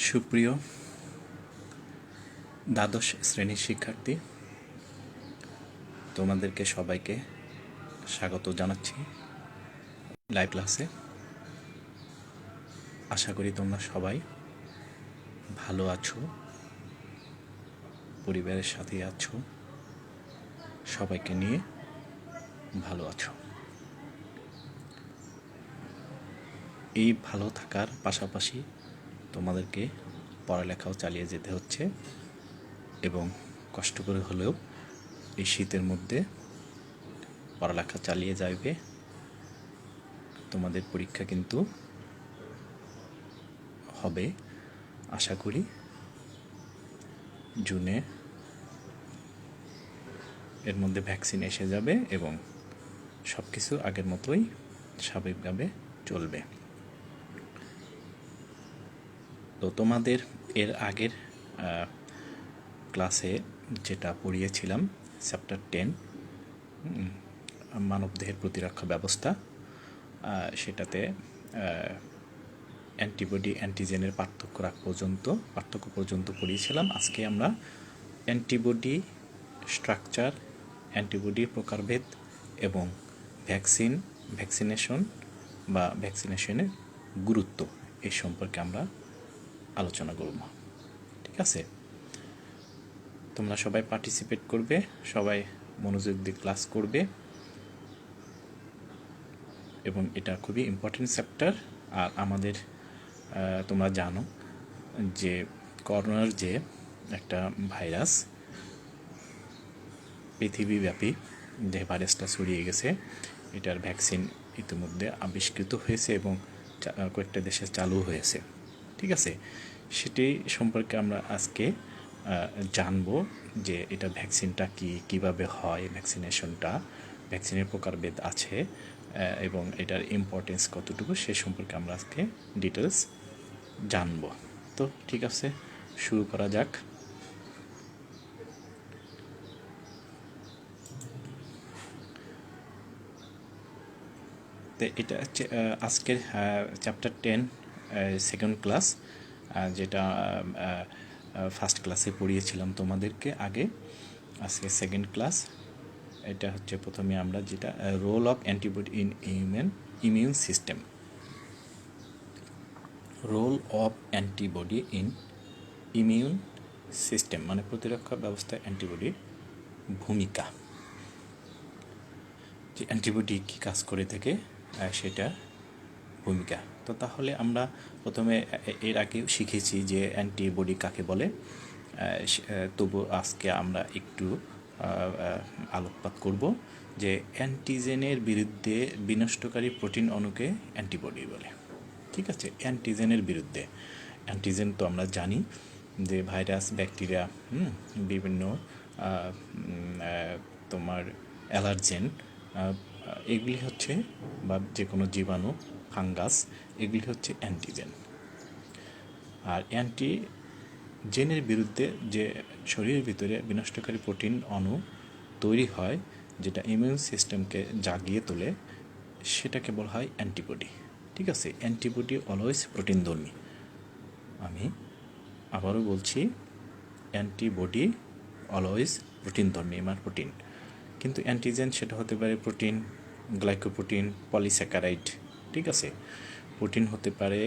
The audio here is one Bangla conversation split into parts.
সুপ্রিয় দ্বাদশ শ্রেণীর শিক্ষার্থী, তোমাদেরকে সবাইকে স্বাগত জানাচ্ছি লাইভ ক্লাসে। আশা করি তোমরা সবাই ভালো আছো, পরিবারের সাথে আছো, সবাইকে নিয়ে ভালো আছো। এই ভালো থাকার পাশাপাশি তোমাদেরকে পড়ালেখাও চালিয়ে যেতে হচ্ছে এবং কষ্ট করে হলেও এই শীতের মধ্যে পড়ালেখা চালিয়ে যাবে। তোমাদের পরীক্ষা কিন্তু হবে আশা করি জুনে, এর মধ্যে ভ্যাকসিন এসে যাবে এবং সব কিছু আগের মতোই স্বাভাবিকভাবে চলবে। তো তোমাদের এর আগের ক্লাসে যেটা পড়িয়েছিলাম চ্যাপ্টার 10 মানবদেহের প্রতিরক্ষা ব্যবস্থা, সেটাতে অ্যান্টিবডি অ্যান্টিজেনের পার্থক্য পর্যন্ত পড়িয়েছিলাম। আজকে আমরা অ্যান্টিবডি স্ট্রাকচার, অ্যান্টিবডির প্রকারভেদ এবং ভ্যাকসিনেশন বা ভ্যাকসিনেশনের গুরুত্ব এই সম্পর্কে আমরা আলোচনা করব। ঠিক আছে, তোমরা সবাই পার্টিসিপেট করবে, সবাই মনোযোগ দিয়ে ক্লাস করবে এবং এটা খুবই ইম্পর্টেন্ট চ্যাপ্টার। আর আমাদের তোমরা জানো যে করোনার যে একটা ভাইরাস পৃথিবীব্যাপী যে ভাইরাসটা ছড়িয়ে গেছে, এটার ভ্যাকসিন ইতিমধ্যে আবিষ্কৃত হয়েছে এবং কয়েকটা দেশে চালু হয়েছে। ঠিক আছে, সেটি সম্পর্কে আমরা আজকে জানবো যে এটা ভ্যাকসিনটা কীভাবে হয়, ভ্যাকসিনের প্রকারভেদ আছে এবং এটার ইম্পর্টেন্স কতটুকু সে সম্পর্কে আমরা আজকে ডিটেলস জানবো। তো ঠিক আছে, শুরু করা যাক। তো এটা হচ্ছে আজকের চ্যাপ্টার 10 সেকেন্ড ক্লাস, যেটা ফার্স্ট ক্লাসে পড়িয়েছিলাম তোমাদেরকে আগে। আজকে সেকেন্ড ক্লাস। এটা হচ্ছে প্রথমে আমরা যেটা role of antibody in immune system. Role of antibody in immune system মানে প্রতিরক্ষা ব্যবস্থায় অ্যান্টিবডির ভূমিকা, যে অ্যান্টিবডি কী কাজ করে থাকে সেটা ভূমিকা। তো তাহলে আমরা প্রথমে এর আগেও শিখেছি যে অ্যান্টিবডি কাকে বলে, তবু আজকে আমরা একটু আলোকপাত করব যে অ্যান্টিজেনের বিরুদ্ধে বিনষ্টকারী প্রোটিন অণুকে অ্যান্টিবডি বলে। ঠিক আছে, অ্যান্টিজেনের বিরুদ্ধে। অ্যান্টিজেন তো আমরা জানি যে ভাইরাস, ব্যাকটেরিয়া, বিভিন্ন তোমার অ্যালার্জেন, এগুলি হচ্ছে, বা যে কোনো জীবাণু, ফাঙ্গাস, এগুলি হচ্ছে অ্যান্টিজেন। আর অ্যান্টিজেনের বিরুদ্ধে যে শরীরের ভিতরে বিনষ্টকারী প্রোটিন অণু তৈরি হয়, যেটা ইমিউন সিস্টেমকে জাগিয়ে তোলে, সেটাকে বলা হয় অ্যান্টিবডি। ঠিক আছে, অ্যান্টিবডি অলওয়েজ প্রোটিনধর্মী। আমি আবারও বলছি, অ্যান্টিবডি অলওয়েজ প্রোটিনধর্মী, মানে প্রোটিন। কিন্তু অ্যান্টিজেন সেটা হতে পারে প্রোটিন, গ্লাইকোপ্রোটিন, পলিস্যাকারাইড। ঠিক আছে, প্রোটিন হতে পারে,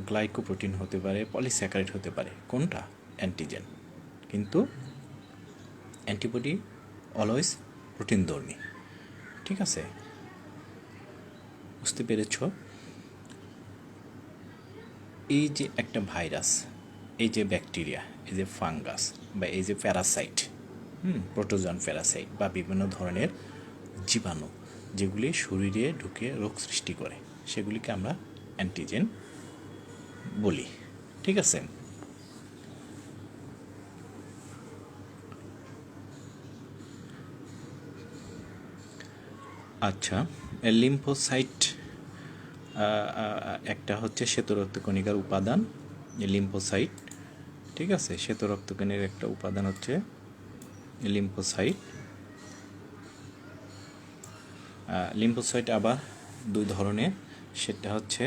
গ্লাইকোপ্রোটিন হতে পারে, পলিস্যাকারাইড হতে পারে, কোনটা? অ্যান্টিজেন। কিন্তু অ্যান্টিবডি অলওয়েজ প্রোটিনধর্মী। ঠিক আছে, বুঝতে পেরেছ? এই যে একটা ভাইরাস, এই যে ব্যাকটেরিয়া, এই যে ফাঙ্গাস, বা এই যে প্যারাসাইট, প্রোটোজোয়ান প্যারাসাইট বা বিভিন্ন ধরনের জীবাণু যেগুলি শরীরে ঢুকে রোগ সৃষ্টি করে, সেগুলিকে আমরা অ্যান্টিজেন বলি। ঠিক আছে, আচ্ছা, লিম্ফোসাইট একটা হচ্ছে শ্বেতরক্তকণিকার উপাদান, লিম্ফোসাইট। ঠিক আছে, শ্বেতরক্তকণিকার একটা উপাদান হচ্ছে লিম্ফোসাইট। লিম্ফোসাইট আবার দুই ধরনের, সেটা হচ্ছে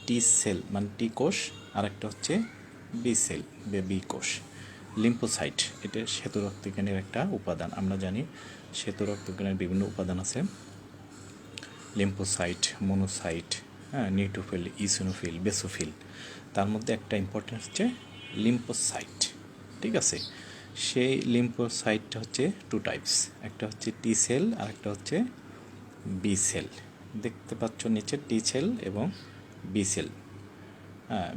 টি সেল মানে টি কোষ, আর একটা হচ্ছে বি সেল বা বি কোষ। লিম্ফোসাইট এটা শ্বেত রক্তকণের একটা উপাদান। আমরা জানি শ্বেত রক্তকণের বিভিন্ন উপাদান আছে, লিম্ফোসাইট, মনোসাইট, হ্যাঁ, নিউট্রোফিল, ইসিনোফিল, বেসোফিল। তার মধ্যে একটা ইম্পর্টেন্ট হচ্ছে লিম্ফোসাইট। ঠিক আছে, সেই লিম্ফোসাইটটা হচ্ছে টু টাইপস, একটা হচ্ছে টি সেল আর একটা হচ্ছে বি সেল। দেখতে পাচ্ছ নিচে টি সেল এবং বি সেল।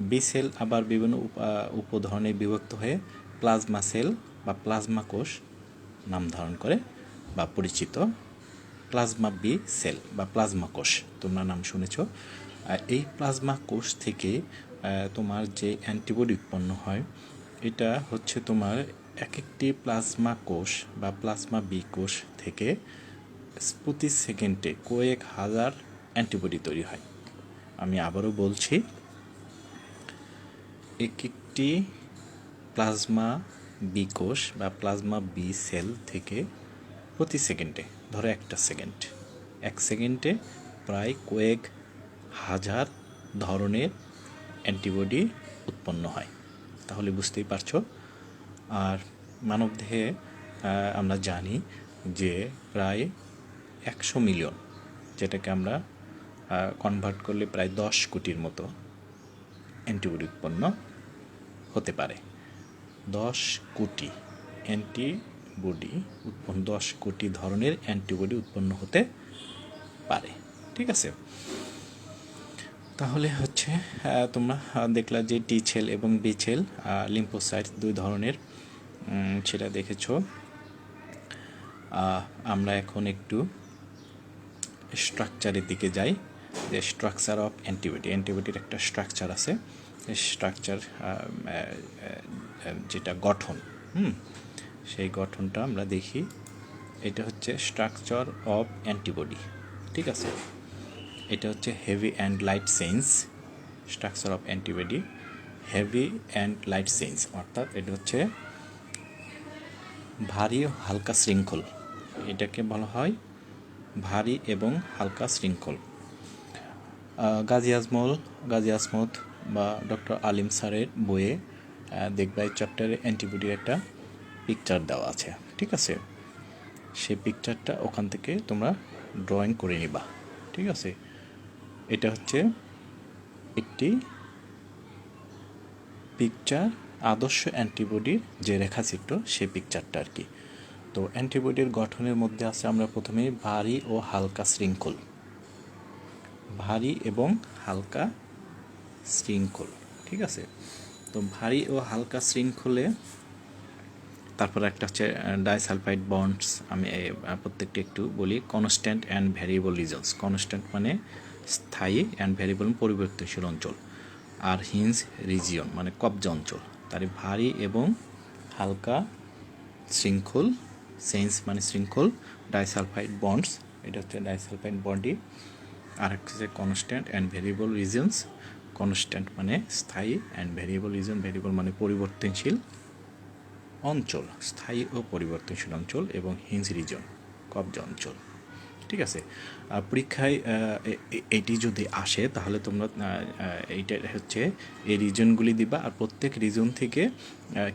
বি সেল আবার বিভিন্ন উপধরনে বিভক্ত হয়ে প্লাজমা সেল বা প্লাজমা কোষ নাম ধারণ করে বা পরিচিত। প্লাজমা বি সেল বা প্লাজমা কোষ তোমরা নাম শুনেছ। এই প্লাজমা কোষ থেকে তোমার যে অ্যান্টিবডি উৎপন্ন হয়, এটা হচ্ছে তোমার এক একটি প্লাজমা কোষ বা প্লাজমা বি কোষ থেকে প্রতি সেকেন্ডে কয়েক হাজার অ্যান্টিবডি তৈরি হয়। আমি আবারও বলছি, এক একটি প্লাজমা বি কোষ বা প্লাজমা বি সেল থেকে প্রতি সেকেন্ডে, ধরো এক সেকেন্ডে প্রায় কয়েক হাজার ধরনের অ্যান্টিবডি উৎপন্ন হয়। তাহলে বুঝতেই পারছো। আর মানবদেহে আমরা জানি যে প্রায় 100 মিলিয়ন, যেটাকে আমরা কনভার্ট করলে প্রায় 10 কোটির মতো অ্যান্টিবডি উৎপন্ন হতে পারে। 10 কোটি অ্যান্টিবডি উৎপন্ন, 10 কোটি ধরনের অ্যান্টিবডি উৎপন্ন হতে পারে। ঠিক আছে, তাহলে হচ্ছে তোমরা দেখলা যে টি সেল এবং বি সেল, লিম্ফোসাইট দুই ধরনের, সেটা দেখেছো। আমরা এখন একটু স্ট্রাকচারের দিকে যাই, যে স্ট্রাকচার অফ অ্যান্টিবডি। অ্যান্টিবডির একটা স্ট্রাকচার আছে, স্ট্রাকচার যেটা গঠন, সেই গঠনটা আমরা দেখি। এটা হচ্ছে স্ট্রাকচার অফ অ্যান্টিবডি। ঠিক আছে, এটা হচ্ছে heavy and light chains. Structure of antibody heavy and light chains, অর্থাৎ এটা হচ্ছে ভারী ও হালকা শৃঙ্খল। এটাকে বলা হয় ভারী এবং হালকা শৃঙ্খল। গাজী আজমত বা ডক্টর আলিম স্যারের বইয়ে দেখবা এই চ্যাপ্টারে অ্যান্টিবডির একটা পিকচার দেওয়া আছে। ঠিক আছে, সেই পিকচারটা ওখান থেকে তোমরা ড্রয়িং করে নিবা। ঠিক আছে, এটা হচ্ছে একটি পিকচার, আদর্শ অ্যান্টিবডির যে রেখাচিত্র, সেই পিকচারটা আর কি। তো অ্যান্টিবডির গঠনের মধ্যে আছে আমরা প্রথমে ভারী ও হালকা শৃঙ্খল। ভারী এবং হালকা শৃঙ্খল, ঠিক আছে। তো ভারী ও হালকা শৃঙ্খলে তারপর একটা হচ্ছে ডাইসালফাইড বন্ডস। আমি প্রত্যেকটি একটু বলি। Constant and variable reasons. Constant মানে স্থায়ী, অ্যান্ড ভ্যারিয়েবল পরিবর্তনশীল অঞ্চল, আর হিঞ্জ রিজিয়ন মানে কবজা অঞ্চল। তার ভারী এবং হালকা শৃঙ্খল, চেইনস মানে শৃঙ্খল, ডাইসালফাইড বন্ডস, এটা হচ্ছে ডাইসালফাইড বডি। আর একটা হচ্ছে constant and variable reasons. Constant মানে স্থায়ী, অ্যান্ড ভ্যারিয়েবল রিজন, ভ্যারিয়েবল মানে পরিবর্তনশীল অঞ্চল, স্থায়ী ও পরিবর্তনশীল অঞ্চল, এবং হিঞ্জ রিজন কবজা অঞ্চল। ঠিক আছে, পরীক্ষায় এটি যদি আসে তাহলে তোমরা এইটা হচ্ছে এই রিজনগুলি দিবা, আর প্রত্যেক রিজন থেকে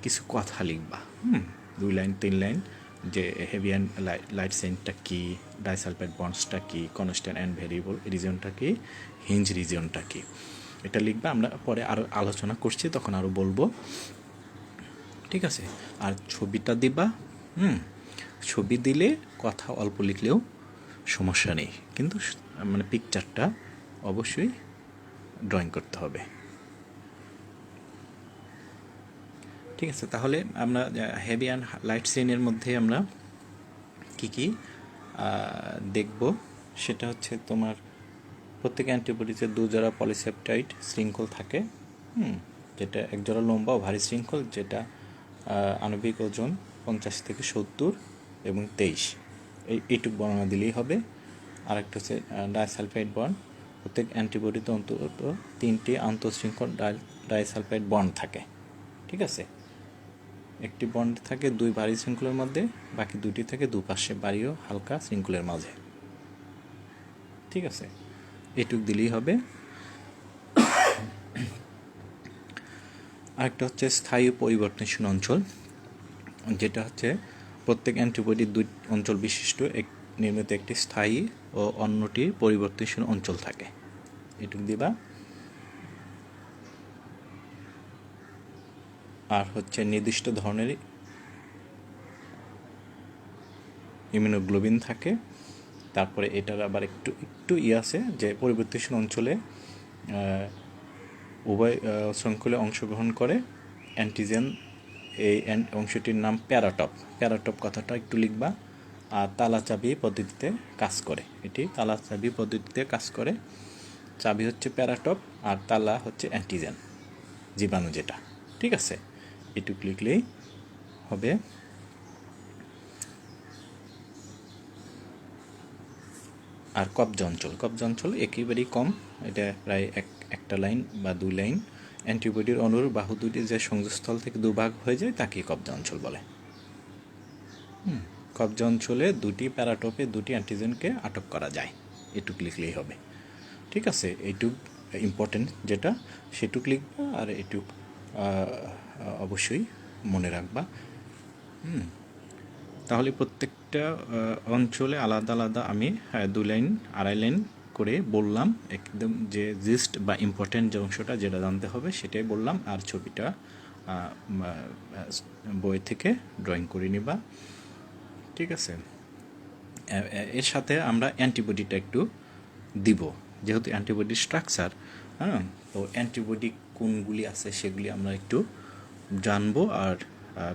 কিছু কথা লিখবা, 2 লাইন 3 লাইন, যে হেভি অ্যান্ড লাইট চেইনটা কী, ডাইসালফাইড বন্ডসটা কী, কনস্ট্যান্ট অ্যান্ড ভ্যারিয়েবল রিজনটা কী, হিঞ্জ রিজনটা কী, এটা লিখবা। আমরা পরে আরও আলোচনা করছি, তখন আরও বলবো। ঠিক আছে, আর ছবিটা দিবা। ছবি দিলে কথা অল্প লিখলেও সমস্যা নেই, কিন্তু মানে পিকচারটা অবশ্যই ড্রয়িং করতে হবে। ঠিক আছে, তাহলে আমরা হেভি অ্যান্ড লাইট চেইনের মধ্যে আমরা কি কি দেখব, সেটা হচ্ছে তোমার প্রত্যেক অ্যান্টিবডিতে 2 জোড়া পলিসেপটাইড শৃঙ্খল থাকে, যেটা 1 জোড়া লম্বা ও ভারী শৃঙ্খল, যেটা আণবিক ওজন 50 থেকে 70 এবং 23, এইটুকু বর্ণনা দিলেই হবে। আরেকটা হচ্ছে ডাইসালফাইড বন্ড। প্রত্যেক অ্যান্টিবডিতে অন্তত 3টি আন্তঃশৃঙ্খল ডাইসালফাইড বন্ড থাকে। ঠিক আছে, একটি বন্ড থাকে 2 ভারী শৃঙ্খলের মধ্যে, বাকি 2টি থাকে দুপাশে ভারী ও হালকা শৃঙ্খলের মাঝে। ঠিক আছে, এটুক দিলেই হবে। আরেকটা হচ্ছে স্থায়ী পরিবর্তনশীল অঞ্চল, যেটা হচ্ছে প্রত্যেক অ্যান্টিবডির দুই অঞ্চল বিশিষ্ট নির্মিত একটি স্থায়ী ও অন্যটি পরিবর্তনশীল অঞ্চল থাকে। এটুকু দিবা। আর হচ্ছে নির্দিষ্ট ধরনের ইমিউনোগ্লোবিন থাকে। তারপরে এটার আবার একটু আছে যে পরিবর্তনশীল অঞ্চলে উভয় শৃঙ্খলে অংশগ্রহণ করে অ্যান্টিজেন। এই অংশটির নাম প্যারাটপ। প্যারাটপ কথাটা একটু লিখবা। আর তালাচাবি পদ্ধতিতে কাজ করে। এটি তালাচাবি পদ্ধতিতে কাজ করে। চাবি হচ্ছে প্যারাটপ আর তালা হচ্ছে অ্যান্টিজেন, জীবাণু যেটা। ঠিক আছে, এটুকু লিখলেই হবে। আর কবজা অঞ্চল একেবারেই কম, এটা প্রায় একটা লাইন বা 2 লাইন। অ্যান্টিবডির অণুর বাহু দুটি যে সংযোগস্থল থেকে দুভাগ হয়ে যায় তাকে কবজা অঞ্চল বলে। কবজা অঞ্চলে দুটি প্যারাটোপে দুটি অ্যান্টিজেনকে আটক করা যায়। এটুক লিখলেই হবে। ঠিক আছে, এইটুক ইম্পর্টেন্ট যেটা সেটুক লিখবা। আর এটুক অবশ্যই মনে রাখবা। তাহলে প্রত্যেকটা অঞ্চলে আলাদা আলাদা আমি 2 লাইন 2.5 লাইন করে বললাম। একদম যে জিস্ট বা ইম্পর্টেন্ট যে অংশটা যেটা জানতে হবে সেটাই বললাম। আর ছবিটা বই থেকে ড্রয়িং করে নিবা। ঠিক আছে, এর সাথে আমরা অ্যান্টিবডিটা একটু দিব, যেহেতু অ্যান্টিবডির স্ট্রাকচার। তো অ্যান্টিবডি কোনগুলি আছে সেগুলি আমরা একটু জানবো। আর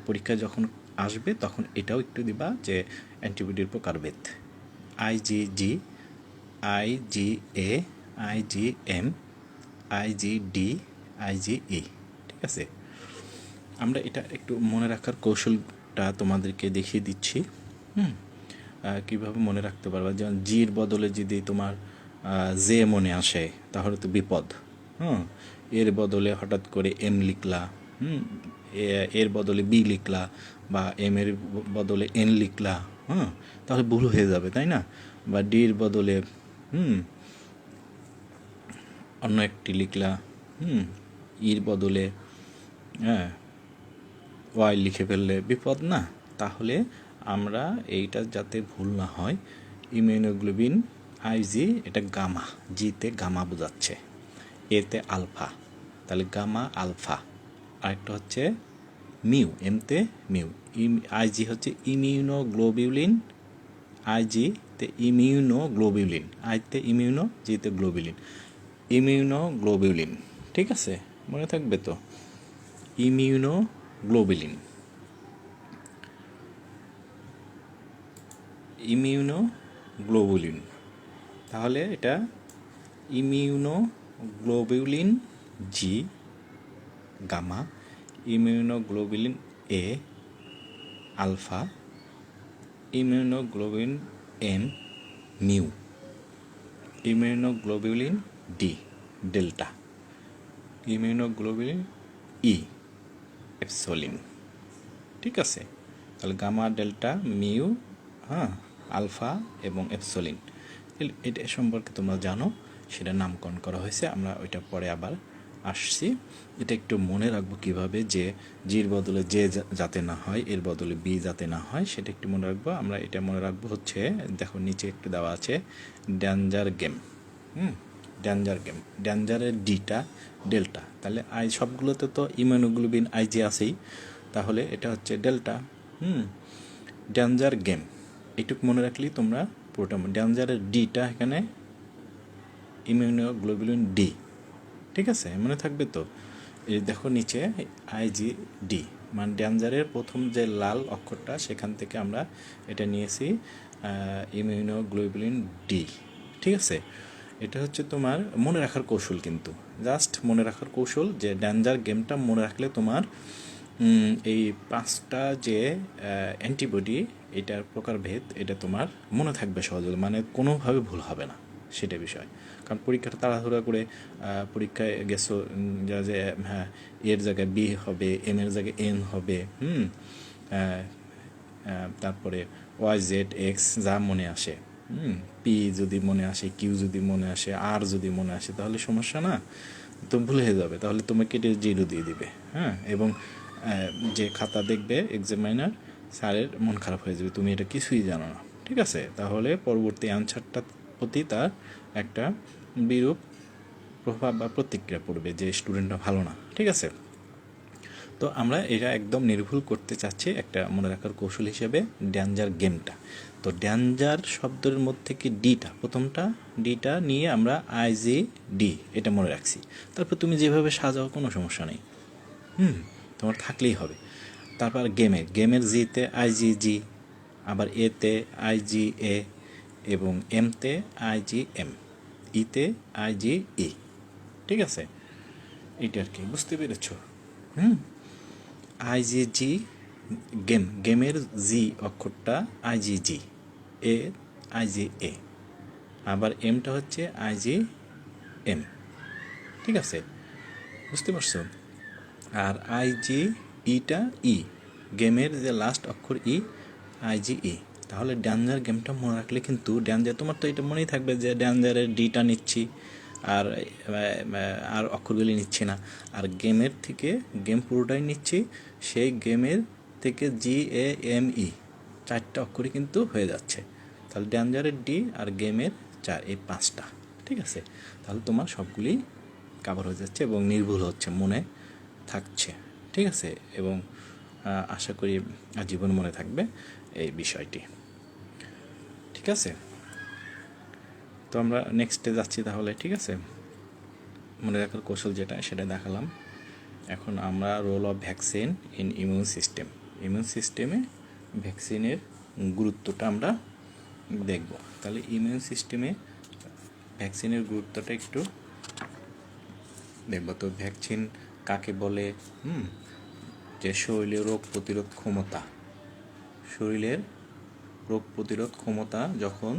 পরীক্ষায় যখন আসবে তখন এটাও একটু দিবা যে অ্যান্টিবডির প্রকারভেদ: আইজিজি, আইজিএ, আইজিএম, আইজিডি, আইজিই। ঠিক আছে, আমরা এটা একটু মনে রাখার কৌশলটা তোমাদেরকে দেখিয়ে দিচ্ছি। কীভাবে মনে রাখতে পারবা। যেমন জির বদলে যদি তোমার জে মনে আসে তাহলে তো বিপদ। এর বদলে হঠাৎ করে এম লিখলা, এর বদলে বি লিখলা, বা এম এর বদলে এন লিখলা, তাহলে ভুল হয়ে যাবে, তাই না? বা ডির বদলে অন্য একটি লিখলা, ইর বদলে ওয়াই লিখে ফেললে বিপদ না? তাহলে আমরা এইটা যাতে ভুল না হয়, ইমিউনোগ্লোবিন আইজি, এটা গামা, জিতে গামা বোঝাচ্ছে, এতে আলফা, তাহলে গামা আলফা। আরেকটা হচ্ছে মিউ, এমতে মিউ। আইজি হচ্ছে ইমিউনোগ্লোবিউলিন, আইজিতে ইমিউনোগ্লোবিউলিন, আইতে ইমিউনো, জিতে গ্লোবিউলিন, ইমিউনোগ্লোবিউলিন। ঠিক আছে, মনে থাকবে তো? Immunoglobulin, immunoglobulin. তাহলে এটা immunoglobulin G gamma, immunoglobulin A alpha, immunoglobulin M mu, immunoglobulin D delta, immunoglobulin E epsilon. ঠিক আছে, তাহলে গামা, ডেল্টা, মিউ, আলফা এবং এপসিলন, এটা সম্পর্কে তোমরা জানো, সেটা নামকরণ করা হয়েছে। আমরা ওইটা পরে আবার আসছি। এটা একটু মনে রাখবো কিভাবে, যে জির বদলে যে যাতে না হয়, এর বদলে বি যাতে না হয়, সেটা একটু মনে রাখবো। আমরা এটা মনে রাখবো হচ্ছে, দেখো নিচে একটু দেওয়া আছে ডেঞ্জার গেম। ডেঞ্জার গেম, ডেঞ্জারের ডিটা ডেল্টা, তাহলে আই সবগুলোতে তো ইমিউনোগ্লোবিন আইজি আছেই, তাহলে এটা হচ্ছে ডেল্টা। ডেঞ্জার গেম, এটুকু মনে রাখলেই তোমরা পুরোটা। ডেঞ্জারের ডিটা এখানে ইমিউনোগ্লোবুলিন ডি। ঠিক আছে, মনে থাকবে তো? এই দেখো নিচে আইজি ডি, মানে ডেঞ্জারের প্রথম যে লাল অক্ষরটা সেখান থেকে আমরা এটা নিয়েছি ইমিউনোগ্লোবুলিন ডি। ঠিক আছে, এটা হচ্ছে তোমার মনে রাখার কৌশল, কিন্তু জাস্ট মনে রাখার কৌশল, যে ডেঞ্জার গেমটা মনে রাখলে তোমার এই 5টা যে অ্যান্টিবডি, এটার প্রকারভেদ, এটা তোমার মনে থাকবে সহজে, মানে কোনোভাবে ভুল হবে না, সেটা বিষয়। কারণ পরীক্ষাটা তাড়াহুড়া করে পরীক্ষায় গেছো, যে হ্যাঁ এর জায়গায় বি হবে, এম এর জায়গায় এন হবে, তারপরে ওয়াই জেড এক্স যা মনে আসে, পি যদি মনে আসে, কিউ যদি মনে আসে, আর যদি মনে আসে, তাহলে সমস্যা না? তো ভুল হয়ে যাবে, তাহলে তোমাকে এটা 0 দিয়ে দিবে। হ্যাঁ, এবং যে খাতা দেখবে এক্সামিনার, স্যারের মন খারাপ হয়ে যাবে, তুমি এটা কিছুই জানো না। ঠিক আছে, তাহলে পরবর্তী অ্যান্সারটার প্রতি তার একটা বিরূপ প্রভাব বা প্রতিক্রিয়া পড়বে যে স্টুডেন্টটা ভালো না। ঠিক আছে, তো আমরা এটা একদম নির্ভুল করতে চাচ্ছি একটা মনে রাখার কৌশল হিসেবে ড্যাঞ্জার গেমটা। তো ড্যাঞ্জার শব্দের মধ্যে কি ডিটা, প্রথমটা ডিটা নিয়ে আমরা IGD এটা মনে রাখছি। তারপর তুমি যেভাবে সাজাও কোনো সমস্যা নেই, তোমার থাকলেই হবে। তারপর গেমের জিতে IGG, আবার এতে IGA, এবং এমতে IGM, ইতে IGE। ঠিক আছে, এইটা আর কি, বুঝতে পেরেছ? IGG গেমের জি অক্ষরটা IGG, এ IGA, আবার এমটা হচ্ছে IGM। ঠিক আছে, বুঝতে পারছো? আর IGEটা গেমের যে লাস্ট অক্ষর IGE। তাহলে ড্যাঞ্জার গেমটা মনে রাখলে কিন্তু ড্যাঞ্জার, তোমার তো এটা মনেই থাকবে যে ড্যাঞ্জারের ডিটা নিচ্ছি আর আর অক্ষরগুলি নিচ্ছি না, আর গেমের থেকে গেম পুরোটাই নিচ্ছি, সেই গেমের থেকে GAME 4টা অক্ষরই কিন্তু হয়ে যাচ্ছে। তাহলে ড্যাঞ্জারের ডি আর গেমের 4, এই 5টা। ঠিক আছে, তাহলে তোমার সবগুলি কাভার হয়ে যাচ্ছে এবং নির্ভুল হচ্ছে, মনে থাকছে। ঠিক আছে, এবং আশা করি আজীবন মনে থাকবে এই বিষয়টি। ঠিক আছে, তো আমরা নেক্সটে যাচ্ছি তাহলে। ঠিক আছে, মনে রাখার কৌশল যেটা সেটা দেখালাম। এখন আমরা role of vaccine in immune system, immune সিস্টেমে ভ্যাকসিনের গুরুত্বটা আমরা দেখব। তাহলে ইমিউন সিস্টেমে ভ্যাকসিনের গুরুত্বটা একটু দেখব। তো ভ্যাকসিন কাকে বলে? যে শরীরের রোগ প্রতিরোধ ক্ষমতা, শরীরের রোগ প্রতিরোধ ক্ষমতা যখন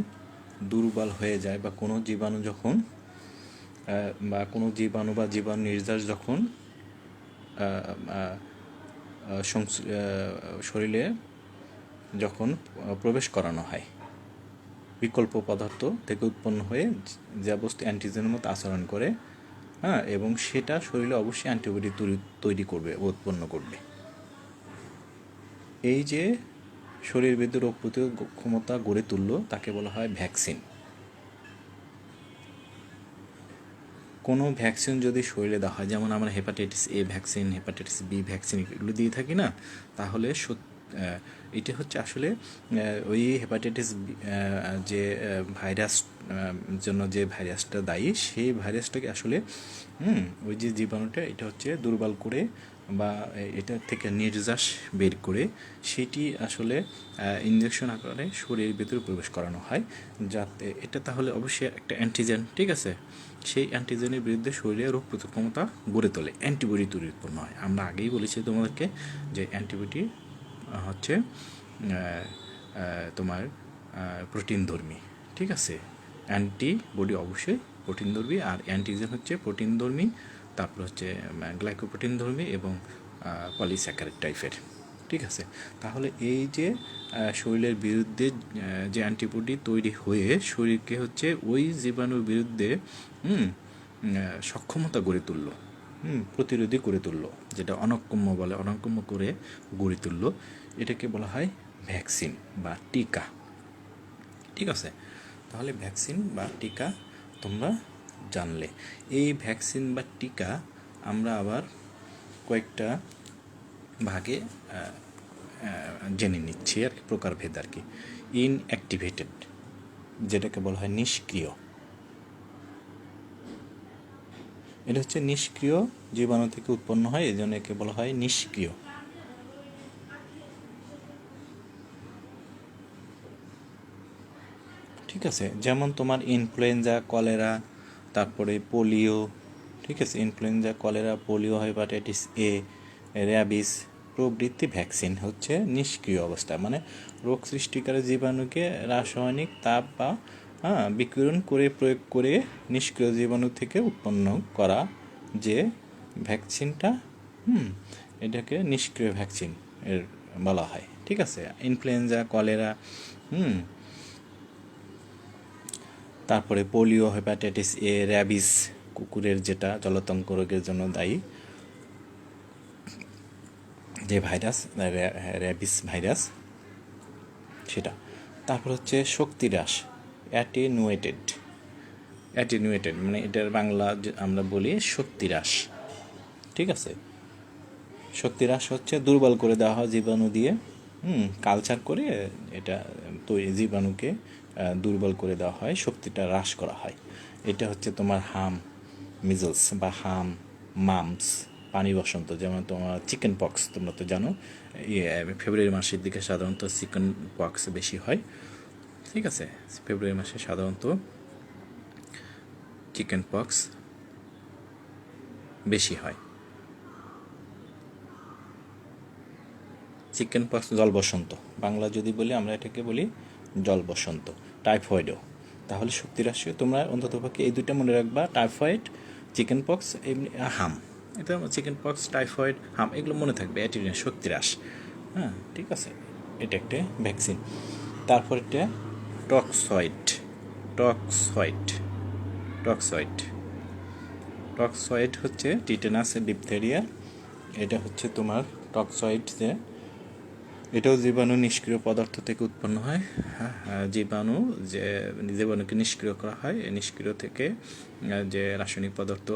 দুর্বল হয়ে যায়, বা কোনো জীবাণু যখন বা জীবাণু নির্যাস যখন শরীরে যখন প্রবেশ করানো হয়, বিকল্প পদার্থ থেকে উৎপন্ন হয়ে যা বস্তু অ্যান্টিজেনের মতো আচরণ করে, হ্যাঁ, এবং সেটা শরীরে অবশ্যই অ্যান্টিবডি তৈরি করবে, উৎপন্ন করবে। এই যে শরীরের বিরুদ্ধে রোগ প্রতিরোধ ক্ষমতা গড়ে তুললো তাকে বলা হয় ভ্যাকসিন। কোনো ভ্যাকসিন যদি শরীরে দেওয়া হয়, যেমন আমরা hepatitis A vaccine, hepatitis B vaccine এগুলো দিয়ে থাকি না, তাহলে এটা হচ্ছে আসলে ওই হেপাটাইটিস যে ভাইরাস জন্য যে ভাইরাসটা দায়ী, সেই ভাইরাসটাকে আসলে ওই যে জীবাণুটা, এটা হচ্ছে দুর্বল করে বা এটা থেকে নির্যাস বের করে সেটি আসলে ইঞ্জেকশন আকারে শরীরের ভেতরে প্রবেশ করানো হয়, যাতে এটা তাহলে অবশ্যই একটা অ্যান্টিজেন। ঠিক আছে, সেই অ্যান্টিজেনের বিরুদ্ধে শরীরে রোগ প্রতিরোধ ক্ষমতা গড়ে তোলে, অ্যান্টিবডি তৈরি উৎপন্ন হয়। আমরা আগেই বলেছি তোমাদেরকে যে অ্যান্টিবডি হচ্ছে তোমার প্রোটিনধর্মী। ঠিক আছে, অ্যান্টিবডি অবশ্যই প্রোটিনধর্মী, আর অ্যান্টিজেন হচ্ছে প্রোটিনধর্মী, তারপর হচ্ছে গ্লাইকোপ্রোটিনধর্মী এবং পলিস্যাকারাইড টাইপের। ঠিক আছে, তাহলে এই যে শরীরের বিরুদ্ধে যে অ্যান্টিবডি তৈরি হয়ে শরীরকে হচ্ছে ওই জীবাণুর বিরুদ্ধে সক্ষমতা গড়ে তুললো, প্রতিরোধী করে তুললো, যেটা অনক্ষম্য বলে, অনক্ষম্য করে গড়ে তুললো, এটাকে বলা হয় ভ্যাকসিন বা টিকা। ঠিক আছে, তাহলে ভ্যাকসিন বা টিকা তোমরা জানলে। এই ভ্যাকসিন বা টিকা আমরা আবার কয়েকটা ভাগে জেনে নিচ্ছি আর কি, প্রকারভেদ আর কি। ইনঅ্যাক্টিভেটেড, যেটাকে বলা হয় নিষ্ক্রিয়, এটা হচ্ছে নিষ্ক্রিয় জীবাণু থেকে উৎপন্ন হয়, এই জন্য একে বলা হয় নিষ্ক্রিয়। ঠিক আছে, যেমন তোমার ইনফ্লুয়েঞ্জা, কলেরা, তারপরে পোলিও। ঠিক আছে, influenza, cholera, polio, hepatitis A, rabies প্রভৃতি ভ্যাকসিন হচ্ছে নিষ্ক্রিয় অবস্থা, মানে রোগ সৃষ্টিকারী জীবাণুকে রাসায়নিক তাপ বা বিকিরণ করে প্রয়োগ করে নিষ্ক্রিয় জীবাণু থেকে উৎপন্ন করা যে ভ্যাকসিনটা, এটাকে নিষ্ক্রিয় ভ্যাকসিন এর বলা হয়। ঠিক আছে, ইনফ্লুয়েঞ্জা, কলেরা, তারপরে পোলিও, হেপাটাইটিস A, র্যাবিস, কুকুরের যেটা জলাতঙ্ক রোগের জন্য দায়ী যে ভাইরাস, র্যাবিস ভাইরাস, সেটা। তারপর হচ্ছে শক্তিহ্রাস, অ্যাটেনুয়েটেড মানে এটার বাংলা আমরা বলি শক্তিহ্রাস। ঠিক আছে, শক্তিহ্রাস হচ্ছে দুর্বল করে দেওয়া হয় জীবাণু দিয়ে, কালচার করে এটা জীবাণুকে দুর্বল করে দেওয়া হয়, শক্তিটা হ্রাস করা হয়। এটা হচ্ছে তোমার মিজলস বা মামস, পানি বসন্ত, যেমন তোমার চিকেন পক্স, তোমরা তো জানো ফেব্রুয়ারি মাসের দিকে সাধারণত চিকেন পক্স বেশি হয়। ঠিক আছে, ফেব্রুয়ারি মাসে সাধারণত চিকেন পক্স বেশি হয়। চিকেন পক্স, জল বসন্ত, বাংলা যদি বলি আমরা এটাকে বলি জল বসন্ত। টাইফয়েডও তাহলে শক্তিহ্রাসীয়, তোমরা অন্ততপক্ষে এই দুইটা মনে রাখবা, টাইফয়েড, চিকেন পক্স, এমনি এটা চিকেন পক্স, টাইফয়েড, এগুলো মনে থাকবে, অ্যাটিনিয়া শক্তিহ্রাস। হ্যাঁ, ঠিক আছে, এটা একটা ভ্যাকসিন। তারপর এটা টক্সয়েড টক্সয়েড হচ্ছে টিটেনাস, ডিপথেরিয়া। এটা হচ্ছে তোমার টক্সয়েড, যে এটাও জীবাণু নিষ্ক্রিয় পদার্থ থেকে উৎপন্ন হয়। জীবাণুকে নিষ্ক্রিয় করা হয়, নিষ্ক্রিয় থেকে যে রাসায়নিক পদার্থ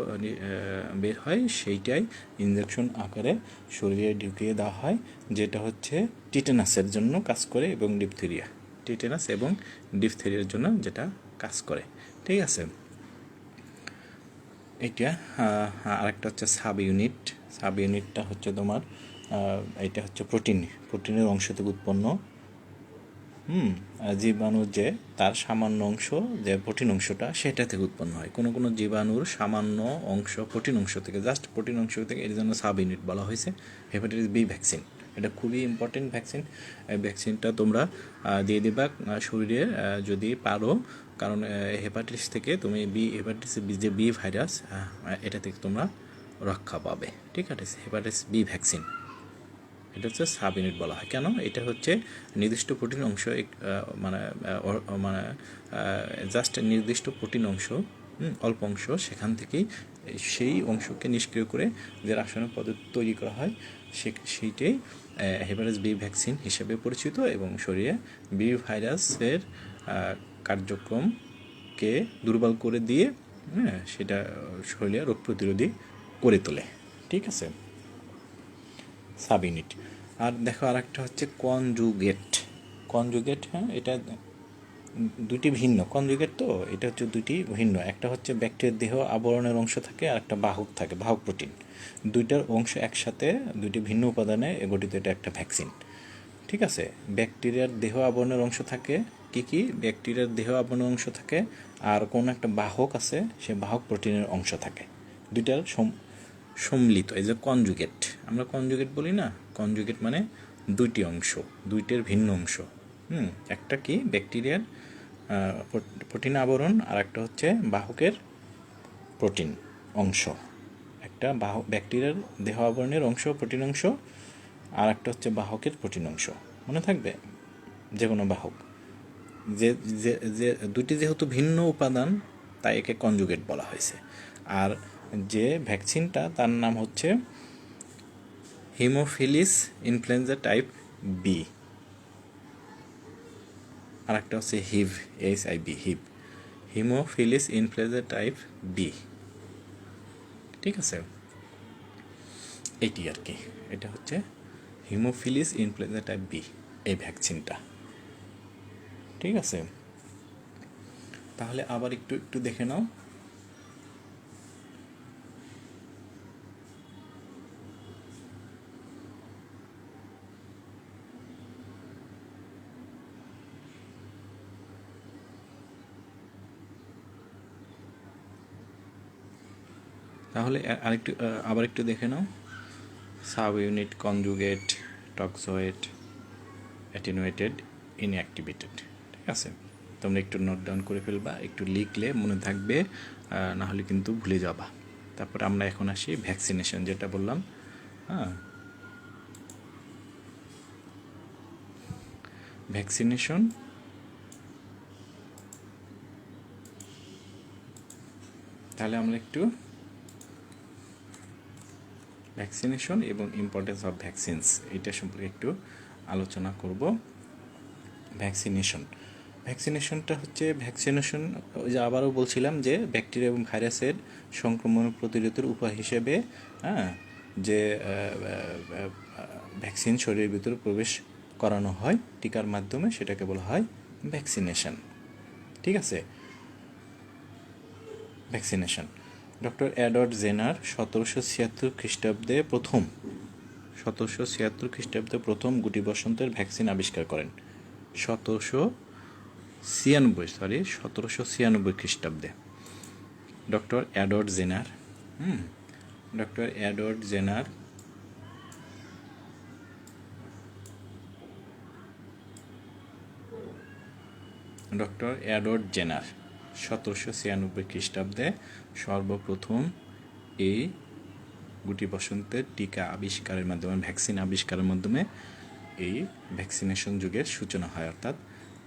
বের হয় সেইটাই ইনজেকশন আকারে শরীরে ঢুকিয়ে দেওয়া হয়, যেটা হচ্ছে টিটেনাসের জন্য কাজ করে এবং টিটেনাস এবং ডিপথেরিয়ার জন্য যেটা কাজ করে। ঠিক আছে, এটা। আরেকটা হচ্ছে সাব ইউনিটটা হচ্ছে তোমার এটা হচ্ছে প্রোটিনের অংশ থেকে উৎপন্ন জীবাণু, যে তার সামান্য অংশ যে প্রোটিন অংশটা সেটা থেকে উৎপন্ন হয়। কোনো কোনো জীবাণুর সামান্য অংশ প্রোটিন অংশ থেকে, জাস্ট প্রোটিন অংশ থেকে, এর জন্য সাব ইউনিট বলা হয়েছে। হেপাটাইটিস বি ভ্যাকসিন, এটা খুবই ইম্পর্টেন্ট ভ্যাকসিন। এই ভ্যাকসিনটা তোমরা দিয়ে দিবা শরীরে যদি পারো, কারণ হেপাটাইটিস থেকে তুমি হেপাটাইটিস যে বি ভাইরাস, এটা থেকে তোমরা রক্ষা পাবে। ঠিক আছে, হেপাটাইটিস বি ভ্যাকসিন, এটা হচ্ছে সাব ইউনিট বলা হয়। কেন? এটা হচ্ছে নির্দিষ্ট প্রোটিন অংশ, মানে মানে জাস্ট নির্দিষ্ট প্রোটিন অংশ, অল্প অংশ, সেখান থেকেই সেই অংশকে নিষ্ক্রিয় করে যে রাসায়নিক পদার্থ তৈরি করা হয় সেইটাই হেপাটাইটিস বি ভ্যাকসিন হিসেবে পরিচিত, এবং শরীরে বি ভাইরাসের কার্যক্রমকে দুর্বল করে দিয়ে সেটা শরীরে রোগ প্রতিরোধী করে তোলে। ঠিক আছে, সাব ইউনিট। আর দেখো, আর একটা হচ্ছে কনজুগেট। হ্যাঁ, এটা দুটি ভিন্ন কনজুগেট, তো এটা হচ্ছে দুটি ভিন্ন। একটা হচ্ছে ব্যাকটেরিয়ার দেহ আবরণের অংশ থাকে, আর একটা বাহক থাকে, বাহক প্রোটিন। দুইটার অংশ একসাথে, দুইটি ভিন্ন উপাদানে গঠিত, এটা একটা ভ্যাকসিন। ঠিক আছে, ব্যাকটেরিয়ার দেহ আবরণের অংশ থাকে, কি ব্যাকটেরিয়ার দেহ আবরণের অংশ থাকে, আর কোনো একটা বাহক আছে, সে বাহক প্রোটিনের অংশ থাকে। দুইটার সম্মিলিত, এই যে কনজুগেট, আমরা কনজুগেট বলি না, কনজুগেট মানে দুইটি অংশ, দুইটের ভিন্ন অংশ। একটা কি ব্যাকটেরিয়ার প্রোটিন আবরণ, আর একটা হচ্ছে বাহকের প্রোটিন অংশ। একটা ব্যাকটেরিয়ার দেহ আবরণের অংশ, প্রোটিন অংশ, আর একটা হচ্ছে বাহকের প্রোটিন অংশ। মনে থাকবে, যে কোনো বাহক, যে যে দুটি যেহেতু ভিন্ন উপাদান, তাই একে কনজুগেট বলা হয়েছে। আর যে ভ্যাকসিনটা, তার নাম হচ্ছে হিমোফিলিস ইনফ্লুয়েঞ্জা টাইপ বি, আর একটা হচ্ছে হিভ, হিমোফিলিস ইনফ্লুয়েঞ্জা টাইপ বি। ঠিক আছে, এটি আর কি, এটা হচ্ছে হিমোফিলিস ইনফ্লুয়েঞ্জা টাইপ বি, এই ভ্যাকসিনটা। ঠিক আছে, তাহলে আবার একটু দেখে নাও। তাহলে আবার একটু দেখে নাও। Subunit, conjugate, toxoid, attenuated, inactivated. ঠিক আছে, তোমরা একটু নোট ডাউন করে ফেলবা, একটু লিখলে মনে থাকবে, না হলে কিন্তু ভুলে যাবা। তারপর আমরা এখন আসি ভ্যাকসিনেশন, যেটা বললাম। ভ্যাকসিনেশন, তাহলে আমরা একটু ভ্যাকসিনেশন এবং ইম্পর্টেন্স অফ ভ্যাকসিনস এটা সম্পর্কে একটু আলোচনা করব। ভ্যাকসিনেশনটা হচ্ছে ওই যে আবারও বলছিলাম যে ব্যাকটেরিয়া এবং ভাইরাসের সংক্রমণ প্রতিরোধের উপায় হিসেবে যে ভ্যাকসিন শরীরের ভিতরে প্রবেশ করানো হয় টিকার মাধ্যমে, সেটাকে বলা হয় ভ্যাকসিনেশন। ঠিক আছে, ভ্যাকসিনেশন। ডক্টর এডওয়ার্ড জেনার 1776 খ্রিস্টাব্দে প্রথম গুটি বসন্তের ভ্যাকসিন আবিষ্কার করেন। 1796 খ্রিস্টাব্দে doctor Edward Jenner doctor Edward Jenner doctor Edward Jenner 1796 খ্রিস্টাব্দে সর্বপ্রথম এই গুটি বসন্তের টিকা আবিষ্কারের মাধ্যমে, ভ্যাকসিন আবিষ্কারের মাধ্যমে এই ভ্যাকসিনেশন যুগের সূচনা হয়, অর্থাৎ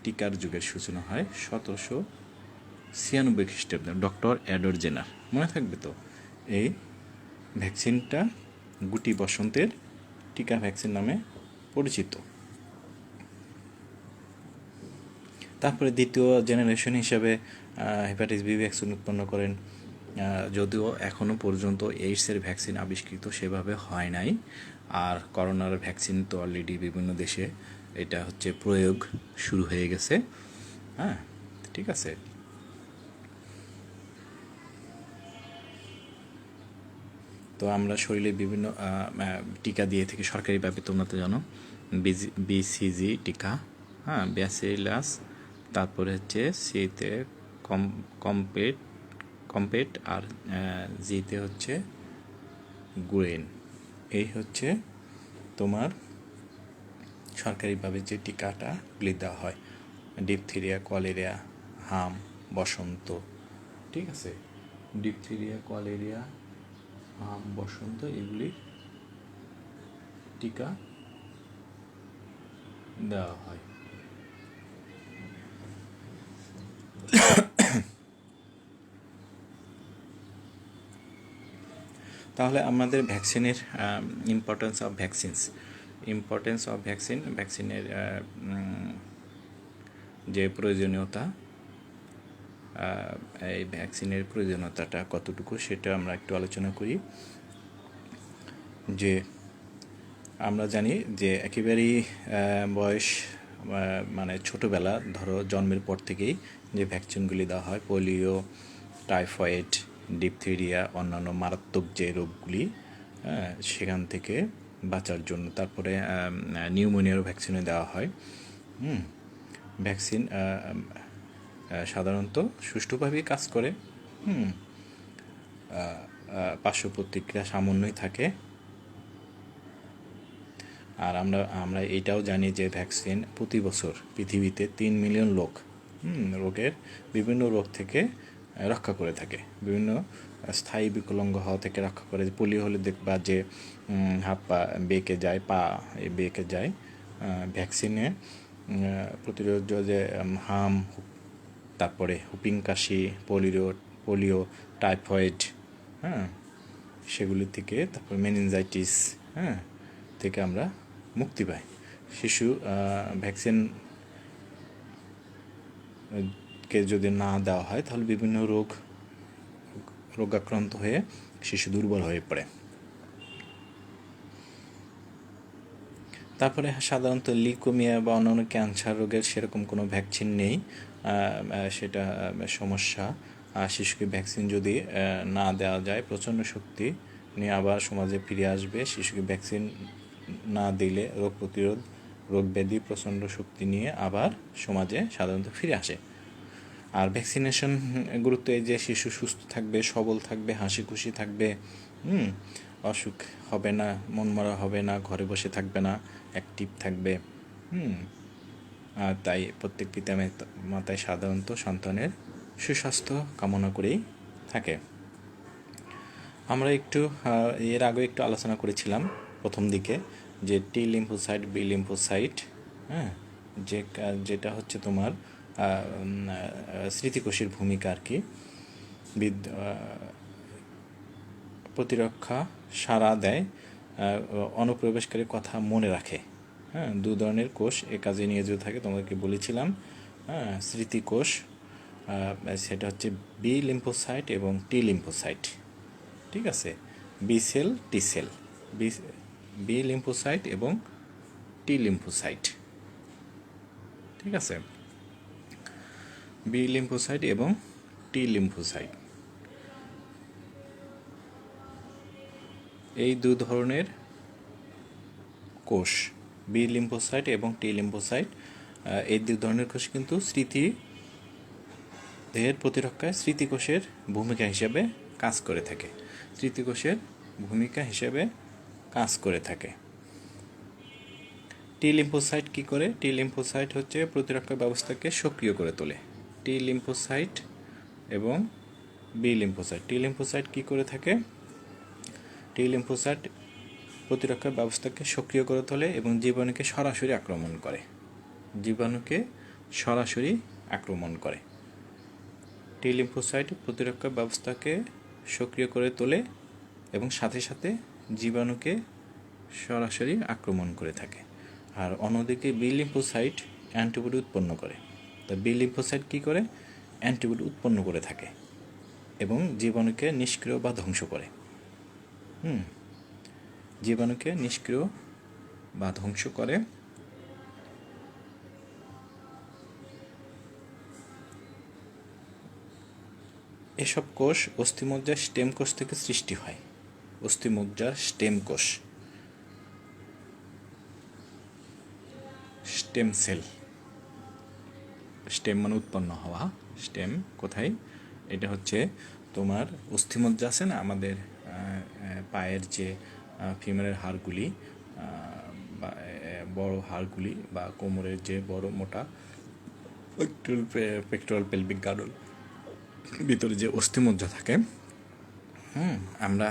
টিকার যুগের সূচনা হয় 1796 খ্রিস্টাব্দে ডক্টর এডওয়ার্ড জেনার। মনে থাকবে তো, এই ভ্যাকসিনটা গুটি বসন্তের টিকা ভ্যাকসিন নামে পরিচিত। তারপরে দ্বিতীয় জেনারেশন হিসাবে হেপাটাইটিস বি ভ্যাকসিন উৎপন্ন করেন, যদিও এখনও পর্যন্ত এইডসের ভ্যাকসিন আবিষ্কৃত সেভাবে হয় নাই। আর করোনার ভ্যাকসিন তো অলরেডি বিভিন্ন দেশে এটা হচ্ছে প্রয়োগ শুরু হয়ে গেছে। হ্যাঁ, ঠিক আছে। তো আমরা শরীরে বিভিন্ন টিকা দিয়ে থাকি সরকারিভাবে, তোমরা তো জানো, বিসিজি টিকা, ব্যাসিলাস, তারপরে হচ্ছে সিতে কম্পেট, আর জিতে হচ্ছে গুয়েন। এই হচ্ছে তোমার সরকারিভাবে যে টিকাটাগুলি দেওয়া হয়। ডিপথেরিয়া, কলেরিয়া, হাম, বসন্ত, ঠিক আছে। ডিপথেরিয়া, কলেরিয়া, হাম, বসন্ত, এগুলির টিকা দেওয়া হয়। তাহলে আমাদের ভ্যাকসিনের ইম্পর্টেন্স অফ ভ্যাকসিনের যে প্রয়োজনীয়তা, এই ভ্যাকসিনের প্রয়োজনীয়তাটা কতটুকু সেটা আমরা একটু আলোচনা করি। যে আমরা জানি যে একেবারেই বয়স মানে ছোটোবেলা, ধরো জন্মের পর থেকেই যে ভ্যাকসিনগুলি দেওয়া হয়, পোলিও, টাইফয়েড, ডিপথেরিয়া, অন্যান্য মারাত্মক যে রোগগুলি সেখান থেকে বাঁচার জন্য। তারপরে নিউমোনিয়ারও ভ্যাকসিনও দেওয়া হয়। ভ্যাকসিন সাধারণত সুষ্ঠুভাবেই কাজ করে, পার্শ্ব প্রতিক্রিয়া সামান্যই থাকে। আর আমরা এটাও জানি যে ভ্যাকসিন প্রতি বছর পৃথিবীতে 3 মিলিয়ন লোক বিভিন্ন রোগ থেকে রক্ষা করে থাকে, বিভিন্ন স্থায়ী বিকলাঙ্গ হওয়া থেকে রক্ষা করে। পোলিও হলে দেখবা যে হাত পা বেঁকে যায়, পা বেঁকে যায়। ভ্যাকসিনে প্রতিরোধ যে হাম, তারপরে হুপিং কাশি, পোলিও, টাইফয়েড, সেগুলি থেকে, তারপরে মেনিনজাইটিস থেকে আমরা মুক্তি পাই। শিশু ভ্যাকসিনকে যদি না দেওয়া হয় তাহলে বিভিন্ন রোগাক্রান্ত হয়ে শিশু দুর্বল হয়ে পড়ে। তারপরে সাধারণত লিউকেমিয়া বা অন্যান্য ক্যান্সার রোগের সেরকম কোনো ভ্যাকসিন নেই, সেটা সমস্যা। শিশুকে ভ্যাকসিন যদি না দেওয়া যায়, প্রচণ্ড শক্তি নিয়ে আবার সমাজে ফিরে আসবে। শিশুকে ভ্যাকসিন না দিলে রোগ ব্যাধি প্রচণ্ড শক্তি নিয়ে আবার সমাজে সাধারণত ফিরে আসে। আর ভ্যাকসিনেশন গুরুত্ব এই যে শিশু সুস্থ থাকবে, সবল থাকবে, হাসি খুশি থাকবে, অসুখ হবে না, মন মরা হবে না, ঘরে বসে থাকবে না, অ্যাক্টিভ থাকবে। আর তাই প্রত্যেক পিতা মাতায় সাধারণত সন্তানের সুস্বাস্থ্য কামনা করেই থাকে। আমরা এর আগে একটু আলোচনা করেছিলাম প্রথম দিকে যে টি লিম্ফোসাইট, বি লিম্ফোসাইট, যেটা হচ্ছে তোমার স্মৃতিকোষের ভূমিকা আর কি। প্রতিরক্ষা সাড়া দেয়, অনুপ্রবেশকারী কথা মনে রাখে। হ্যাঁ, 2 ধরনের কোষ এ কাজে নিয়োজিত থাকে, তোমাদেরকে বলেছিলাম। হ্যাঁ, স্মৃতিকোষ, সেটা হচ্ছে বি লিম্ফোসাইট এবং টি লিম্ফোসাইট। ঠিক আছে, B cell, T cell, B lymphocyte এবং টি লিম্ফোসাইট। ঠিক আছে, বি লিম্ফোসাইট এবং টি লিম্ফোসাইট, এই 2 ধরনের কোষ, বি লিম্ফোসাইট এবং টি লিম্ফোসাইট, এই 2 ধরনের কোষ কিন্তু দেহের প্রতিরক্ষায় স্মৃতিকোষের ভূমিকা হিসেবে কাজ করে থাকে। স্মৃতিকোষের ভূমিকা হিসেবে কাজ করে থাকে। টি লিম্ফোসাইট কী করে? টি লিম্ফোসাইট হচ্ছে প্রতিরক্ষা ব্যবস্থাকে সক্রিয় করে তোলে। টি লিম্ফোসাইট এবং বি লিম্ফোসাইট। টি লিম্ফোসাইট কী করে থাকে? টি লিম্ফোসাইট প্রতিরক্ষা ব্যবস্থাকে সক্রিয় করে তোলে এবং জীবাণুকে সরাসরি আক্রমণ করে। জীবাণুকে সরাসরি আক্রমণ করে। টি লিম্ফোসাইট প্রতিরক্ষা ব্যবস্থাকে সক্রিয় করে তোলে এবং সাথে সাথে জীবাণুকে সরাসরি আক্রমণ করে থাকে। আর অন্যদিকে বি লিম্ফোসাইট অ্যান্টিবডি উৎপন্ন করে। তা বি লিম্ফোসাইট কী করে? অ্যান্টিবডি উৎপন্ন করে থাকে এবং জীবাণুকে নিষ্ক্রিয় বা ধ্বংস করে। জীবাণুকে নিষ্ক্রিয় বা ধ্বংস করে। এসব কোষ অস্থিমজ্জার স্টেম কোষ থেকে সৃষ্টি হয়। অস্থিমজ্জার স্টেম কোষ, স্টেম সেল। স্টেম মানে উৎপন্ন হওয়া। স্টেম কোথায়? এটা হচ্ছে তোমার অস্থিমজ্জা আছে না, আমাদের পায়ের যে ফিমেলের হাড়গুলি, বড় হাড়গুলি, বা কোমরের যে বড় মোটা পেক্টোরাল পেলভিক গার্ডল ভিতরে যে অস্থিমজ্জা থাকে, আমরা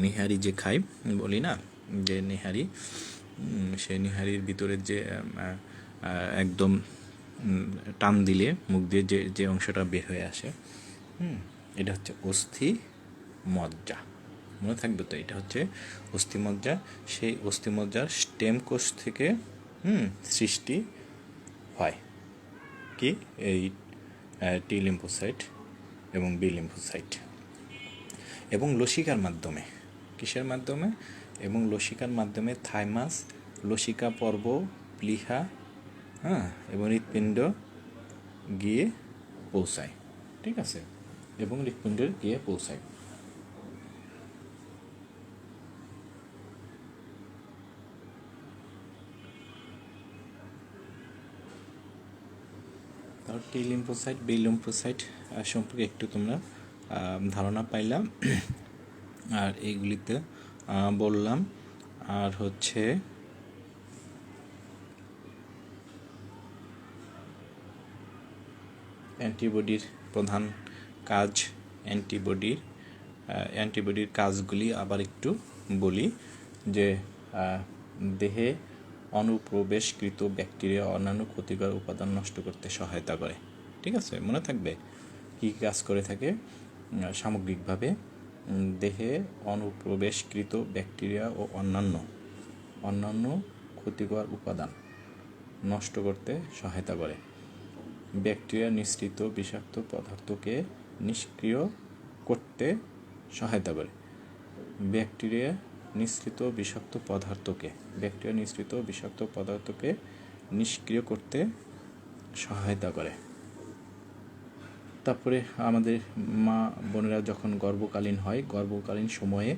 নিহারি যে খাই বলি না, যে নিহারি, সেই নিহারির ভিতরের যে একদম টান দিলে মুখ দিয়ে যে অংশটা বের হয়ে আসে, এটা হচ্ছে অস্থিমজ্জা। মনে থাকবে তো, এটা হচ্ছে অস্থিমজ্জা। সেই অস্থিমজ্জার স্টেম কোষ থেকে সৃষ্টি হয় কি? এই টি লিম্ফোসাইট এবং বি লিম্ফোসাইট। এবং লসিকার মাধ্যমে, কিসের মাধ্যমে? এবং লসিকার মাধ্যমে থাইমাস, লসিকা পর্ব, প্লিহা, এবং হৃৎপিণ্ড গিয়ে পৌঁছায়। ঠিক আছে, এবং হৃৎপিণ্ডের গিয়ে পৌঁছায়। তারপর টি লিম্ফোসাইট, বি লিম্ফোসাইট সম্পর্কে একটু তোমরা ধারণা পাইলাম, আর এইগুলিতে বললাম। আর হচ্ছে অ্যান্টিবডির প্রধান কাজ, অ্যান্টিবডির কাজগুলি আবার একটু বলি, যে দেহে অনুপ্রবেশকৃত ব্যাকটেরিয়া অন্যান্য ক্ষতিকর উপাদান নষ্ট করতে সহায়তা করে। ঠিক আছে, মনে থাকবে কী কাজ করে থাকে। সামগ্রিকভাবে দেহে অনুপ্রবেশকৃত ব্যাকটেরিয়া ও অন্যান্য ক্ষতিকর উপাদান নষ্ট করতে সহায়তা করে। ব্যাকটেরিয়া নিঃসৃত বিষাক্ত পদার্থকে নিষ্ক্রিয় করতে সহায়তা করে। ব্যাকটেরিয়া নিঃসৃত বিষাক্ত পদার্থকে নিষ্ক্রিয় করতে সহায়তা করে। তারপরে আমাদের মা বোনেরা যখন গর্ভকালীন সময়ে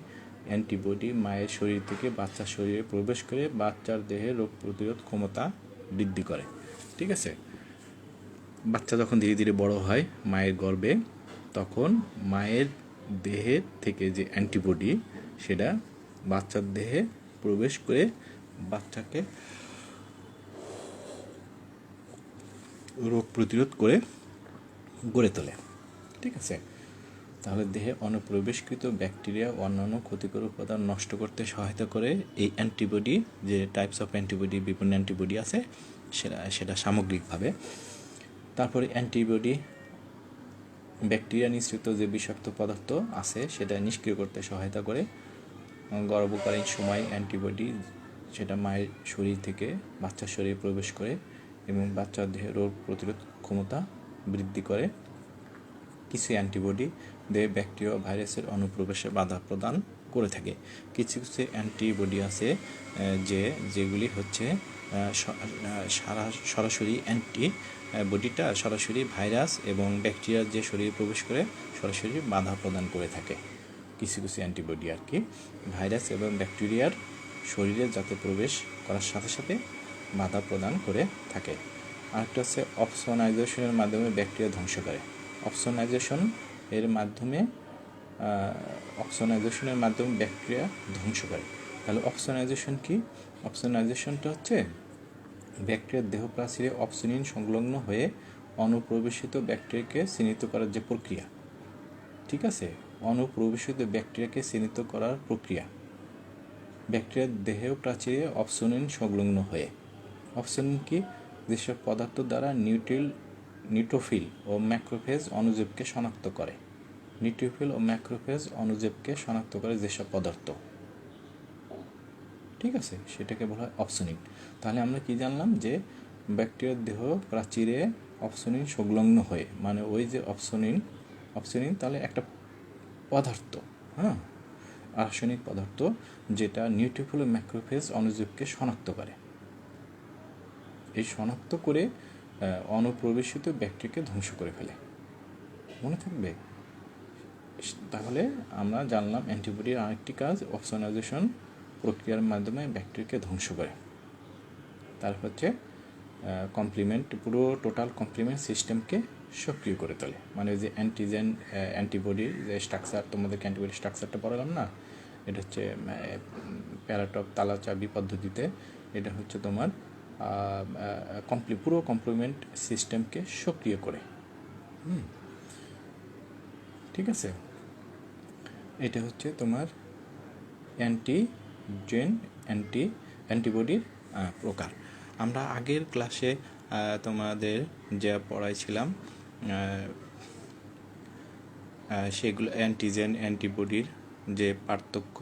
অ্যান্টিবডি মায়ের শরীর থেকে বাচ্চার শরীরে প্রবেশ করে বাচ্চার দেহে রোগ প্রতিরোধ ক্ষমতা বৃদ্ধি করে। ঠিক আছে, বাচ্চা যখন ধীরে ধীরে বড় হয় মায়ের গর্ভে, তখন মায়ের দেহের থেকে যে অ্যান্টিবডি, সেটা বাচ্চার দেহে প্রবেশ করে বাচ্চাকে রোগ প্রতিরোধ করে গড়ে তোলে। ঠিক আছে, তাহলে দেহে অনুপ্রবেশকৃত ব্যাকটেরিয়া ও অন্যান্য ক্ষতিকর উপাদান নষ্ট করতে সহায়তা করে এই অ্যান্টিবডি, যে টাইপস অফ অ্যান্টিবডি, বিভিন্ন অ্যান্টিবডি আছে, সেটা সামগ্রিকভাবে। তারপরে অ্যান্টিবডি ব্যাকটেরিয়া নিঃসৃত যে বিষাক্ত পদার্থ আছে সেটা নিষ্ক্রিয় করতে সহায়তা করে। গর্ভকালীন সময় অ্যান্টিবডি সেটা মায়ের শরীর থেকে বাচ্চার শরীরে প্রবেশ করে এবং বাচ্চার দেহে রোগ প্রতিরোধ ক্ষমতা বৃদ্ধি করে। কিছু অ্যান্টিবডি দেহে ব্যাকটেরিয়া ও ভাইরাসের অনুপ্রবেশে বাধা প্রদান করে থাকে। কিছু কিছু অ্যান্টিবডি আছে যেগুলি হচ্ছে সরাসরি বডিটা সরাসরি ভাইরাস এবং ব্যাকটেরিয়ার যে শরীরে প্রবেশ করে সরাসরি বাধা প্রদান করে থাকে। কিছু কিছু অ্যান্টিবডি আর কি ভাইরাস এবং ব্যাকটেরিয়ার শরীরে যাতে প্রবেশ করার সাথে সাথে বাধা প্রদান করে থাকে। আরেকটা হচ্ছে অপসোনাইজেশনের মাধ্যমে ব্যাকটেরিয়া ধ্বংস করে। অপসোনাইজেশনের মাধ্যমে ব্যাকটেরিয়া ধ্বংস করে। তাহলে অপসোনাইজেশন কি? অপসোনাইজেশনটা হচ্ছে ব্যাকটেরিয়ার দেহ প্রাচীরে অপসোনিন সংলগ্ন হয়ে অনুপ্রবেশিত ব্যাকটেরিয়াকে চিহ্নিত করার যে প্রক্রিয়া, ঠিক আছে, অনুপ্রবেশিত ব্যাকটেরিয়াকে চিহ্নিত করার প্রক্রিয়া। ব্যাকটেরিয়ার দেহ প্রাচীরে অপসোনিন সংলগ্ন হয়ে। অপসোনিন কি? যেসব পদার্থ দ্বারা নিউট্রোফিল ও ম্যাক্রোফেজ অণুজীবকে শনাক্ত করে। নিউট্রোফিল ও ম্যাক্রোফেজ অণুজীবকে শনাক্ত করে যেসব পদার্থ, ঠিক আছে, সেটাকে বলা হয় অপসোনিন। তাহলে আমরা কি জানলাম যে ব্যাকটেরিয়ার দেহ প্রাচীরে অপসোনিন সংলগ্ন হয়ে, মানে ওই যে অপসোনিন তাহলে একটা পদার্থ, হ্যাঁ, রাসায়নিক পদার্থ যেটা নিউট্রোফিল ও ম্যাক্রোফেজ অণুজীবকে শনাক্ত করে। এই শনাক্ত করে অনুপ্রবেশিত ব্যাকটেরিয়াকে ধ্বংস করে ফেলে। মনে থাকবে? তাহলে আমরা জানলাম অ্যান্টিবডির আরেকটি কাজ অপসোনাইজেশন প্রক্রিয়ার মাধ্যমে ব্যাকটেরিয়াকে ধ্বংস করে। তারপর হচ্ছে পুরো টোটাল কমপ্লিমেন্ট সিস্টেমকে সক্রিয় করে তোলে। মানে যে অ্যান্টিবডির যে স্ট্রাকচার, তোমাদেরকে অ্যান্টিবডির স্ট্রাকচারটা পড়ালাম না, এটা হচ্ছে প্যারাটপ তালা চাবি পদ্ধতিতে। এটা হচ্ছে তোমার পুরো কমপ্লিমেন্ট সিস্টেমকে সক্রিয় করে। ঠিক আছে, এটা হচ্ছে তোমার অ্যান্টিবডির প্রকার। আমরা আগের ক্লাসে তোমাদের যা পড়াইছিলাম সেগুলো অ্যান্টিজেন অ্যান্টিবডির যে পার্থক্য,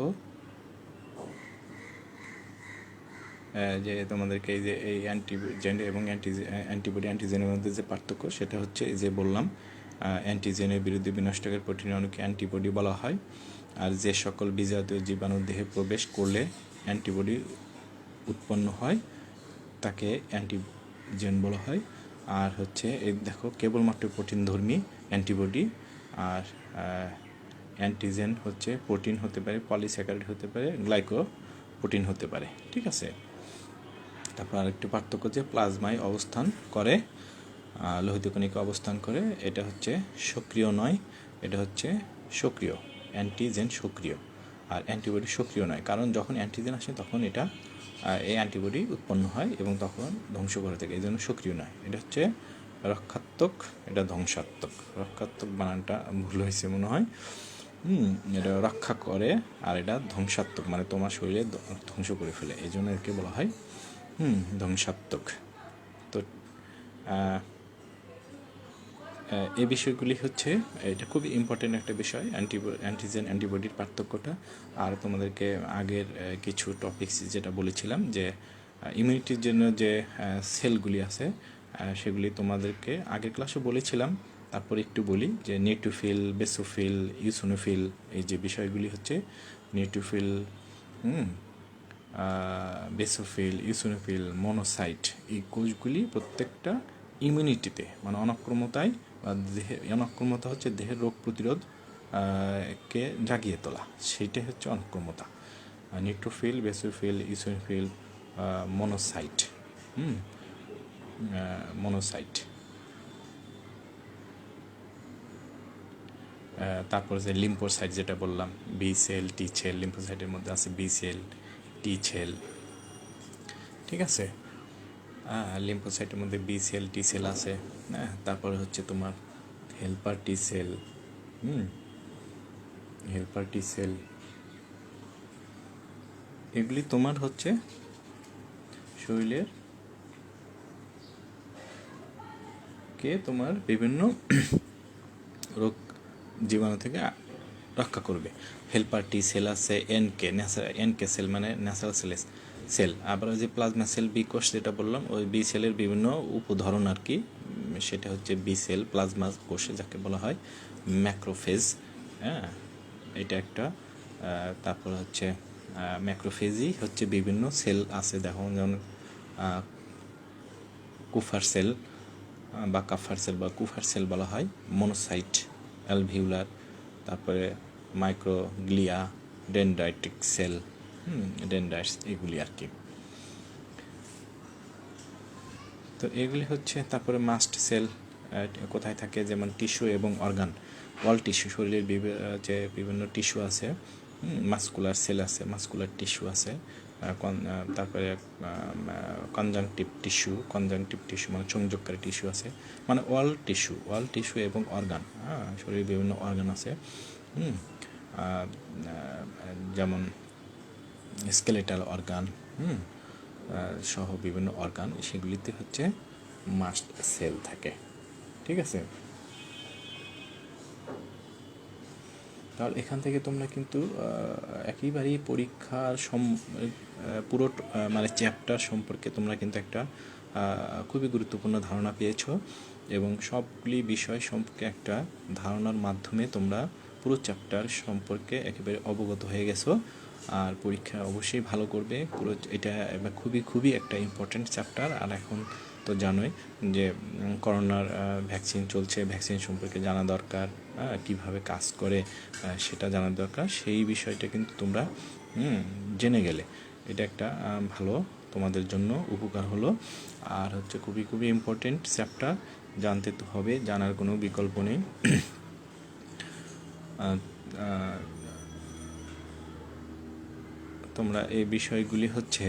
যে তোমাদেরকে এই যে এই অ্যান্টিজেন এবং অ্যান্টিজেনের মধ্যে যে পার্থক্য সেটা হচ্ছে যে বললাম অ্যান্টিজেনের বিরুদ্ধে বিনষ্টকারী প্রোটিন অণুকে অ্যান্টিবডি বলা হয়। আর যে সকল বিজাতীয় জীবাণুর দেহে প্রবেশ করলে অ্যান্টিবডি উৎপন্ন হয় তাকে অ্যান্টিজেন বলা হয়। আর হচ্ছে এই দেখো কেবলমাত্র প্রোটিনধর্মী অ্যান্টিবডি। আর অ্যান্টিজেন হচ্ছে প্রোটিন হতে পারে, পলিস্যাকারাইড হতে পারে, গ্লাইকোপ্রোটিন হতে পারে। ঠিক আছে, তারপর আরেকটি পার্থক্য যে প্লাজমায় অবস্থান করে, লোহিত কণিকা অবস্থান করে। এটা হচ্ছে সক্রিয় নয়, এটা হচ্ছে সক্রিয়। অ্যান্টিজেন সক্রিয় আর অ্যান্টিবডি সক্রিয় নয়, কারণ যখন অ্যান্টিজেন আসে তখন এই অ্যান্টিবডি উৎপন্ন হয় এবং তখন ধ্বংস করে থাকে, এই জন্য সক্রিয় নয়। এটা হচ্ছে রক্ষাত্মক, এটা ধ্বংসাত্মক। রক্ষাত্মক বানানটা ভুল হয়েছে মনে হয়। এটা রক্ষা করে আর এটা ধ্বংসাত্মক, মানে তোমার শরীরে ধ্বংস করে ফেলে, এই জন্য একে বলা হয় ধ্বংসাত্মক। তো এই বিষয়গুলি হচ্ছে, এটা খুবই ইম্পর্টেন্ট একটা বিষয়, অ্যান্টিজেন অ্যান্টিবডির পার্থক্যটা। আর তোমাদেরকে আগের কিছু টপিকস যেটা বলেছিলাম যে ইমিউনিটির জন্য যে সেলগুলি আছে সেগুলি তোমাদেরকে আগের ক্লাসে বলেছিলাম। তারপর একটু বলি যে নিউট্রোফিল, বেসোফিল, ইউসোনোফিল, এই যে বিষয়গুলি হচ্ছে নিউট্রোফিল, বেসোফিল, ইউসোনোফিল, মনোসাইট, এই কোষগুলি প্রত্যেকটা ইমিউনিটিতে, মানে অনাক্রমতায় বা অনাক্রমতা হচ্ছে দেহের রোগ প্রতিরোধ কে জাগিয়ে তোলা, সেইটাই হচ্ছে অনাক্রমতা। Neutrophil, basophil, eosinophil, monocyte. তারপর যে লিম্ফোসাইট যেটা বললাম, বি সেল, টি সেল, লিম্ফোসাইটের মধ্যে আছে বি সেল, টি সেল। ঠিক আছে, লিম্ফোসাইটের মধ্যে বি সেল, টি সেল আছে। তারপরে হচ্ছে তোমার হেল্পার টি সেল, এগুলি তোমার হচ্ছে শরীরের কে তোমার বিভিন্ন রোগ জীবাণু থেকে রক্ষা করবে। হেল্পার টি সেল আছে, এনকে সেল মানে ন্যাচারাল সেল। আবার ওই যে প্লাজমা সেল, বি কোষ যেটা বললাম, ওই বি সেলের বিভিন্ন উপধরন আর কি, সেটা হচ্ছে বি সেল, প্লাজমা কোষে যাকে বলা হয় ম্যাক্রোফেজ। হ্যাঁ, এটা একটা। তারপর হচ্ছে ম্যাক্রোফেজই হচ্ছে বিভিন্ন সেল আছে, দেখো যেমন কুফার সেল বা কাফার সেল বা কুফার সেল বলা হয়, মনোসাইট, অ্যালভিউলার, তারপরে মাইক্রোগ্লিয়া, ডেনড্রাইটিক সেল, ডেনড্রাইটস, এগুলি আর কি। তো এগুলি হচ্ছে। তারপরে মাস্ট সেল কোথায় থাকে, যেমন টিস্যু এবং অর্গান, অল টিস্যু, শরীরের যে বিভিন্ন টিস্যু আছে, মাস্কুলার সেল আছে, মাস্কুলার টিস্যু আছে, তারপরে কনজাংটিভ টিস্যু মানে সংযোগকারী টিস্যু আছে, মানে অল টিস্যু এবং অর্গান। শরীরের বিভিন্ন অর্গান আছে, যেমন স্কেলেটাল অর্গান সহ বিভিন্ন অর্গান, সেগুলিতে হচ্ছে মাস্ট সেল থাকে। ঠিক আছে, তাহলে এখান থেকে তোমরা কিন্তু একেবারেই পরীক্ষার পুরো মানে চ্যাপ্টার সম্পর্কে তোমরা কিন্তু একটা খুবই গুরুত্বপূর্ণ ধারণা পেয়েছো, এবং সবগুলি বিষয় সম্পর্কে একটা ধারণার মাধ্যমে তোমরা পুরো চ্যাপ্টার সম্পর্কে একেবারে অবগত হয়ে গেছো। আর পরীক্ষা অবশ্যই ভালো করবে। পুরো এটা খুবই একটা ইম্পর্ট্যান্ট চ্যাপ্টার। আর এখন তো জানোই যে করোনার ভ্যাকসিন চলছে, ভ্যাকসিন সম্পর্কে জানা দরকার, কীভাবে কাজ করে সেটা জানা দরকার। সেই বিষয়টা কিন্তু তোমরা জেনে গেলে এটা একটা ভালো তোমাদের জন্য উপকার হলো। আর হচ্ছে খুবই ইম্পর্টেন্ট চ্যাপ্টার, জানতে তো হবে, জানার কোনো বিকল্প নেই। তোমরা এই বিষয়গুলি হচ্ছে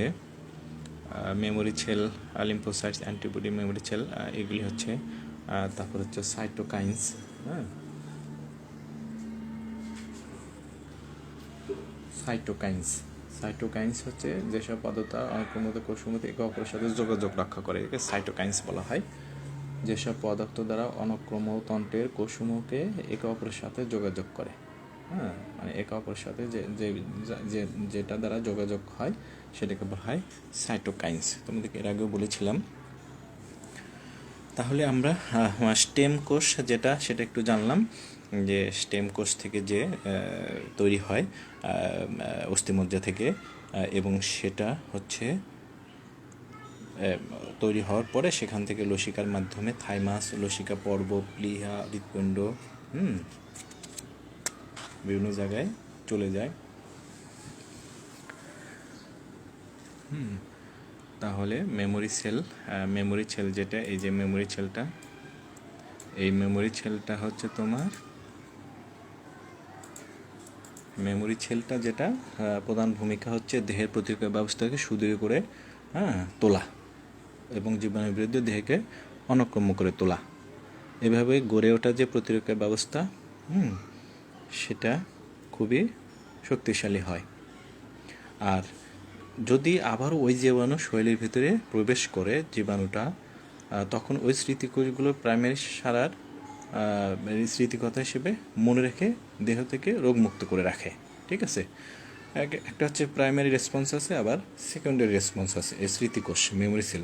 memory cell, lymphocytes, antibody memory cell, এগুলি হচ্ছে। তারপর হচ্ছে সাইটোকাইন্স। সাইটোকাইন্স হচ্ছে যেসব পদার্থ অঙ্কমত কোষমত একে অপরের সাথে যোগাযোগ রক্ষা করে, একে সাইটোকাইন্স বলা হয়। যেসব পদার্থ দ্বারা অনক্রমতন্ত্রের কোষসমূহকে একে অপরের সাথে যোগাযোগ করে, মানে একে অপরের সাথে যেটা দ্বারা যোগাযোগ হয় সেটাকে বলা হয় সাইটোকাইন্স। তোমাদেরকে এর আগেও বলেছিলাম। তাহলে আমরা স্টেম কোষ যেটা, সেটা একটু জানলাম, যে স্টেম কোষ থেকে যে তৈরি হয় অস্থিমজ্জা থেকে, এবং সেটা হচ্ছে তৈরি হওয়ার পরে সেখান থেকে লসিকার মাধ্যমে থাইমাস, লসিকা পর্ব, প্লিহা, হৃৎপিণ্ড বিভিন্ন জায়গায় চলে যায়। তাহলে মেমোরি সেল যেটা, এই যে মেমোরি সেলটা হচ্ছে তোমার যেটা প্রধান ভূমিকা হচ্ছে দেহের প্রতিরক্ষা ব্যবস্থাকে সুদৃঢ় করে তোলা এবং জীবাণুর বিরুদ্ধে দেহকে অনক্রম্য করে তোলা। এভাবে গড়ে ওঠা যে প্রতিরক্ষা ব্যবস্থা, সেটা খুবই শক্তিশালী হয়। আর যদি আবার ওই জীবাণু শরীরের ভিতরে প্রবেশ করে জীবাণুটা, তখন ওই স্মৃতিকোষগুলো প্রাইমারি সারার স্মৃতিকথা হিসেবে মনে রেখে দেহ থেকে রোগমুক্ত করে রাখে। ঠিক আছে, একটা হচ্ছে প্রাইমারি রেসপন্স আছে, আবার সেকেন্ডারি রেসপন্স আছে। এই স্মৃতিকোষ, memory cell,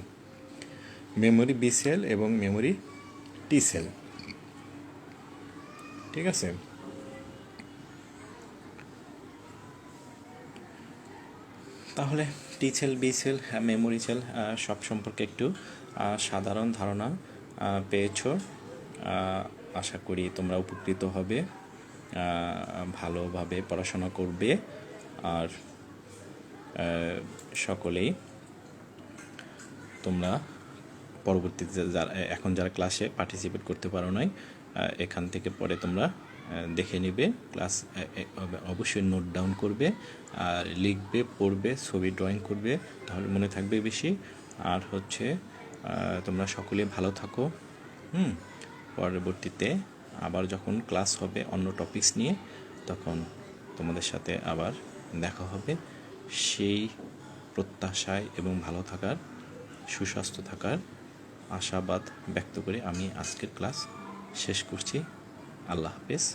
memory B cell এবং মেমোরি টি সেল। ঠিক আছে, তাহলে T cell, B cell, memory cell সব সম্পর্কে একটু সাধারণ ধারণা পেয়েছো। আশা করি তোমরা উপকৃত হবে, ভালোভাবে পড়াশোনা করবে। আর সকলেই তোমরা পরবর্তীতে এখন যারা ক্লাসে পার্টিসিপেট করতে পারো নাই, এখান থেকে পরে তোমরা দেখে নিবে, ক্লাস অবশ্যই নোট ডাউন করবে, আর লিখবে, পড়বে, ছবি ড্রয়িং করবে, তাহলে মনে থাকবে বেশি। আর হচ্ছে তোমরা সকলে ভালো থাকো। পরবর্তীতে আবার যখন ক্লাস হবে অন্য টপিকস নিয়ে, তখন তোমাদের সাথে আবার দেখা হবে। সেই প্রত্যাশায় এবং ভালো থাকার, সুস্বাস্থ্য থাকার আশাবাদ ব্যক্ত করে আমি আজকের ক্লাস শেষ করছি। আল্লাহ হাফেজ,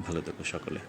ভালো থেকো সকলে।